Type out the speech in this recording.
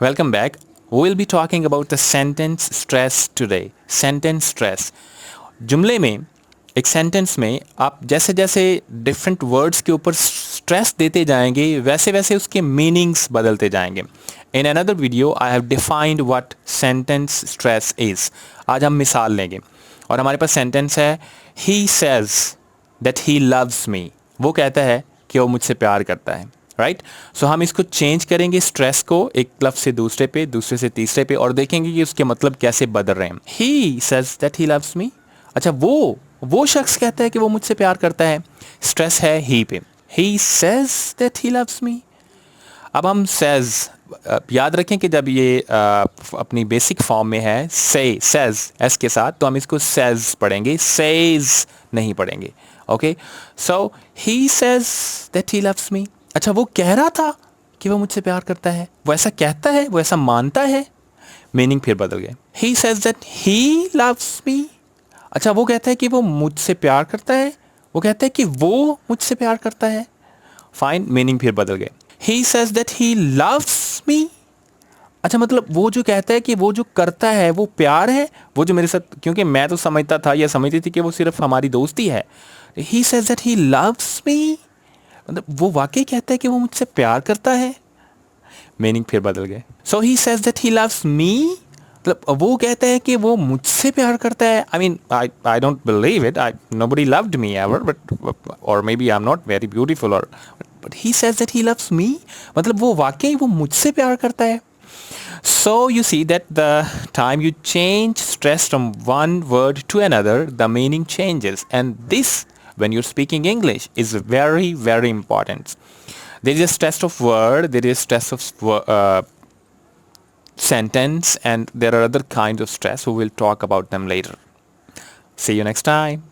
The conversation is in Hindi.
Welcome back. We'll be talking about the sentence stress today. Sentence stress. जुमले में एक सेंटेंस में आप जैसे जैसे डिफरेंट वर्ड्स के ऊपर स्ट्रेस देते जाएंगे वैसे वैसे उसके मीनिंग्स बदलते जाएंगे. In another video I have defined what sentence stress is. आज हम मिसाल लेंगे और हमारे पास सेंटेंस है ही सेज दैट ही लव्स मी. वो कहता है कि वो मुझसे प्यार करता है. राइट. सो हम इसको चेंज करेंगे स्ट्रेस को एक लफ्ज से दूसरे पे, दूसरे से तीसरे पे, और देखेंगे कि उसके मतलब कैसे बदल रहे हैं. ही सेज दैट ही लव्स मी. अच्छा, वो शख्स कहता है कि वो मुझसे प्यार करता है. स्ट्रेस है ही पे. ही सेज दैट ही लव्स मी. अब हम सेज याद रखें कि जब ये अपनी बेसिक फॉर्म में है सेज एस के साथ, तो हम इसको सेज पढ़ेंगे, सेज नहीं पढ़ेंगे. Okay. So he says that he loves मी. अच्छा, वो कह रहा था कि वो मुझसे प्यार करता है. वो ऐसा कहता है, वो ऐसा मानता है. मीनिंग फिर बदल गए. ही सेज दैट ही लव्स मी. अच्छा, वो कहता है कि वो मुझसे प्यार करता है. वो कहता है कि वो मुझसे प्यार करता है. फाइन. मीनिंग फिर बदल गए. ही सेज दैट ही लव्स मी. अच्छा, मतलब वो जो कहता है कि वो जो करता है वो प्यार है, वो जो मेरे साथ, क्योंकि मैं तो समझता था या समझती थी कि वो सिर्फ हमारी दोस्ती है. ही says that he loves me, मतलब वो वाकई कहता है कि वो मुझसे प्यार करता है. मीनिंग फिर बदल गए. So he says that he loves me, मतलब वो कहता है कि वो मुझसे प्यार करता है. I mean I don't believe it. I nobody loved me ever, but और maybe I am not very beautiful, और but he says that he loves me, मतलब वो वाकई वो मुझसे प्यार करता है. So you see that the time you change stress from one word to another, the meaning changes. And this, when you're speaking English, is very, very important. There is a stress of word, there is stress of sentence, and there are other kinds of stress. We will talk about them later. See you next time.